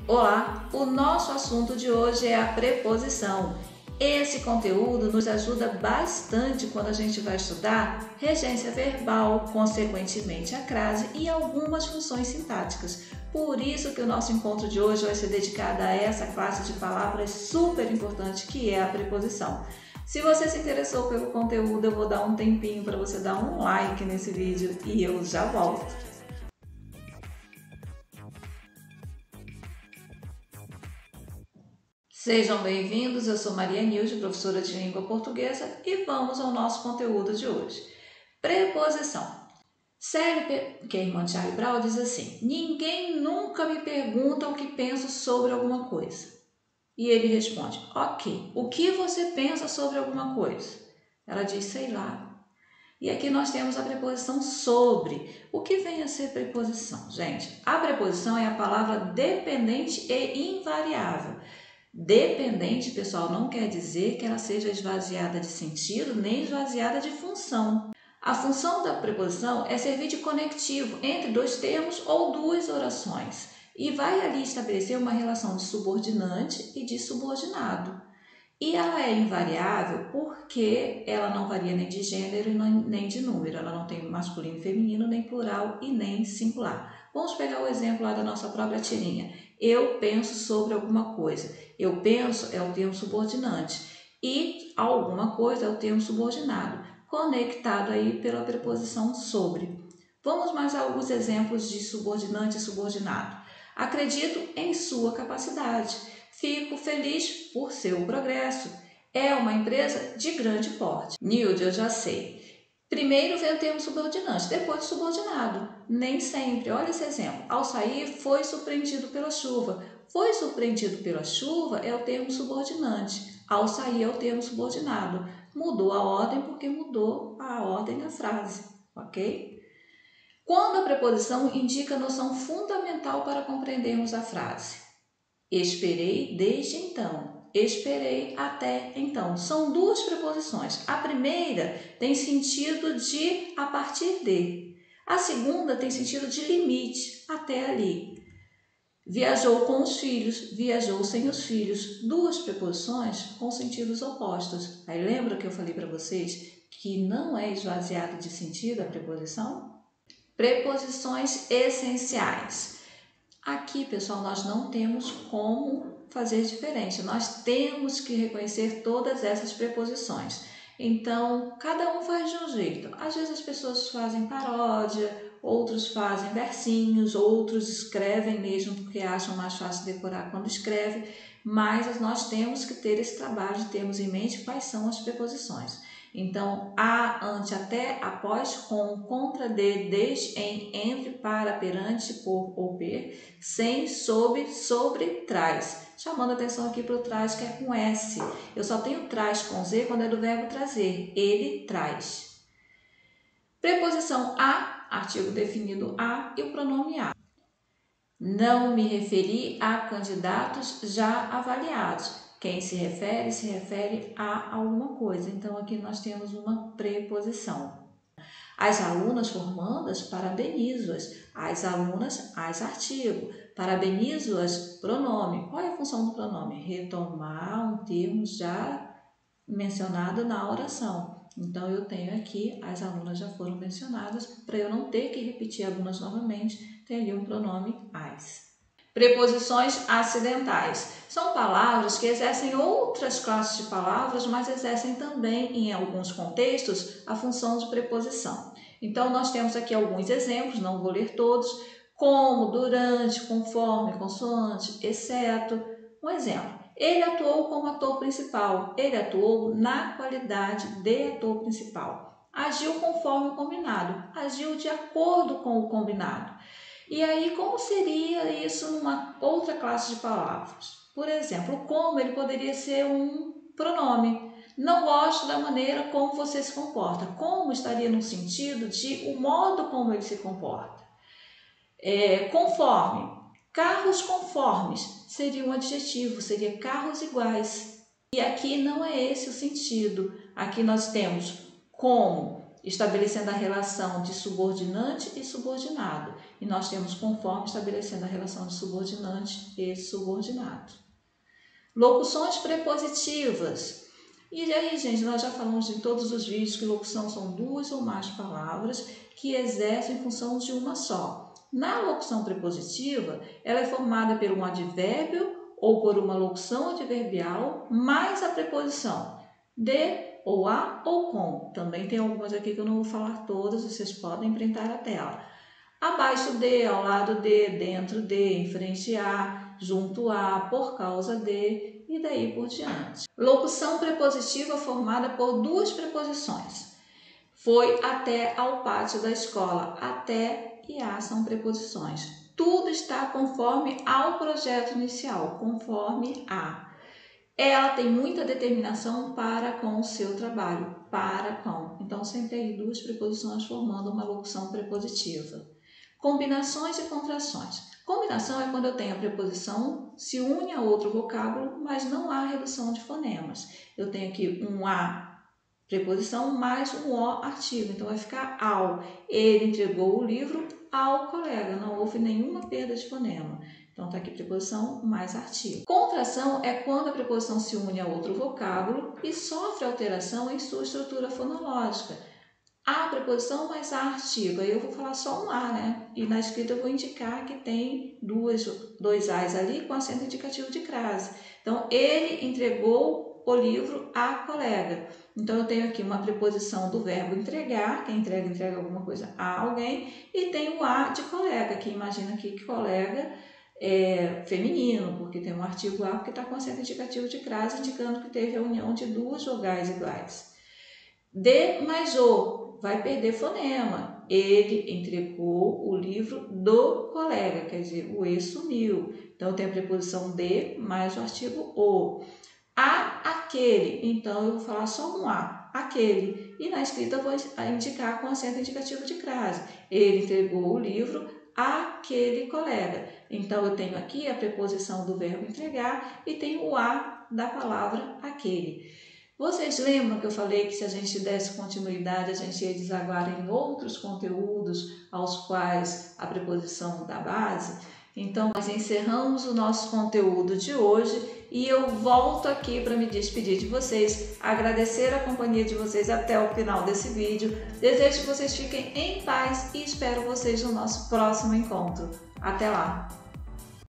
Olá! O nosso assunto de hoje é a preposição. Esse conteúdo nos ajuda bastante quando a gente vai estudar regência verbal, consequentemente a crase e algumas funções sintáticas. Por isso que o nosso encontro de hoje vai ser dedicado a essa classe de palavras super importante que é a preposição. Se você se interessou pelo conteúdo, eu vou dar um tempinho para você dar um like nesse vídeo e eu já volto. Sejam bem-vindos, eu sou Maria Nilde, professora de língua portuguesa, e vamos ao nosso conteúdo de hoje. Preposição. Sally, que é irmã de Charlie Brown, diz assim: ninguém nunca me pergunta o que penso sobre alguma coisa. E ele responde: ok, o que você pensa sobre alguma coisa? Ela diz: sei lá. E aqui nós temos a preposição sobre. O que vem a ser preposição, gente? A preposição é a palavra dependente e invariável. Dependente, pessoal, não quer dizer que ela seja esvaziada de sentido nem esvaziada de função. A função da preposição é servir de conectivo entre dois termos ou duas orações e vai ali estabelecer uma relação de subordinante e de subordinado. E ela é invariável porque ela não varia nem de gênero nem de número. Ela não tem masculino e feminino, nem plural e nem singular. Vamos pegar o exemplo lá da nossa própria tirinha. Eu penso sobre alguma coisa. Eu penso é o termo subordinante e alguma coisa é o termo subordinado, conectado aí pela preposição sobre. Vamos mais a alguns exemplos de subordinante e subordinado. Acredito em sua capacidade. Fico feliz por seu progresso. É uma empresa de grande porte. Nilde, eu já sei. Primeiro vem o termo subordinante, depois subordinado. Nem sempre. Olha esse exemplo. Ao sair, foi surpreendido pela chuva. Foi surpreendido pela chuva é o termo subordinante. Ao sair é o termo subordinado. Mudou a ordem porque mudou a ordem da frase, ok? Quando a preposição indica a noção fundamental para compreendermos a frase. Esperei desde então. Esperei até então. São duas preposições. A primeira tem sentido de a partir de. A segunda tem sentido de limite, até ali. Viajou com os filhos, viajou sem os filhos. Duas preposições com sentidos opostos. Aí lembra que eu falei para vocês que não é esvaziada de sentido a preposição? Preposições essenciais. Aqui, pessoal, nós não temos como fazer diferente. Nós temos que reconhecer todas essas preposições. Então, cada um faz de um jeito. Às vezes as pessoas fazem paródia, outros fazem versinhos, outros escrevem mesmo porque acham mais fácil decorar quando escreve, mas nós temos que ter esse trabalho de termos em mente quais são as preposições. Então, a, ante, até, após, com, contra, de, desde, em, entre, para, perante, por ou per, sem, sob, sobre, traz. Chamando a atenção aqui para o traz, que é com S. Eu só tenho traz com Z quando é do verbo trazer. Ele traz. Preposição a, artigo definido a e o pronome a. Não me referi a candidatos já avaliados. Quem se refere a alguma coisa. Então, aqui nós temos uma preposição. As alunas formandas, parabenizo-as. As alunas, as artigo. Parabenizo-as, pronome. Qual é a função do pronome? Retomar um termo já mencionado na oração. Então, eu tenho aqui, as alunas já foram mencionadas, para eu não ter que repetir alunas novamente, tem ali um pronome as. Preposições acidentais. São palavras que exercem outras classes de palavras, mas exercem também, em alguns contextos, a função de preposição. Então, nós temos aqui alguns exemplos, não vou ler todos, como, durante, conforme, consoante, exceto. Um exemplo, ele atuou como ator principal, ele atuou na qualidade de ator principal. Agiu conforme o combinado, agiu de acordo com o combinado. E aí, como seria isso numa outra classe de palavras? Por exemplo, como ele poderia ser um pronome. Não gosto da maneira como você se comporta. Como estaria no sentido de o modo como ele se comporta. Conforme. Carros conformes seria um adjetivo, seria carros iguais. E aqui não é esse o sentido. Aqui nós temos como estabelecendo a relação de subordinante e subordinado. E nós temos conforme estabelecendo a relação de subordinante e subordinado. Locuções prepositivas. E aí, gente, nós já falamos em todos os vídeos que locução são duas ou mais palavras que exercem função de uma só. Na locução prepositiva, ela é formada por um advérbio ou por uma locução adverbial mais a preposição de, ou a, ou com. Também tem algumas aqui que eu não vou falar todas, vocês podem printar a tela. Abaixo de, ao lado de, dentro de, em frente a, junto a, por causa de e daí por diante. Locução prepositiva formada por duas preposições. Foi até ao pátio da escola. Até e a são preposições. Tudo está conforme ao projeto inicial, conforme a. Ela tem muita determinação para com o seu trabalho, para com. Então, sempre aí duas preposições formando uma locução prepositiva. Combinações e contrações. Combinação é quando eu tenho a preposição, se une a outro vocábulo, mas não há redução de fonemas. Eu tenho aqui um a preposição mais um o artigo, então vai ficar ao. Ele entregou o livro ao colega, não houve nenhuma perda de fonema. Então está aqui preposição mais artigo. Contração é quando a preposição se une a outro vocábulo e sofre alteração em sua estrutura fonológica. A preposição mais a artigo, aí eu vou falar só um a, né? E na escrita eu vou indicar que tem dois as ali com acento indicativo de crase. Então, ele entregou o livro à colega. Então, eu tenho aqui uma preposição do verbo entregar, quem entrega alguma coisa a alguém, e tem o a de colega, que imagina aqui que colega é feminino, porque tem um artigo a que está com acento indicativo de crase, indicando que teve a união de duas vogais iguais. De mais o, vai perder fonema. Ele entregou o livro do colega, quer dizer, o e sumiu. Então, tem a preposição de mais o artigo o. Aquele, então eu vou falar só um a, aquele. E na escrita eu vou indicar com acento indicativo de crase. Ele entregou o livro àquele colega. Então, eu tenho aqui a preposição do verbo entregar e tenho o a da palavra aquele. Vocês lembram que eu falei que se a gente desse continuidade, a gente ia desaguar em outros conteúdos aos quais a preposição dá base? Então, nós encerramos o nosso conteúdo de hoje e eu volto aqui para me despedir de vocês, agradecer a companhia de vocês até o final desse vídeo. Desejo que vocês fiquem em paz e espero vocês no nosso próximo encontro. Até lá!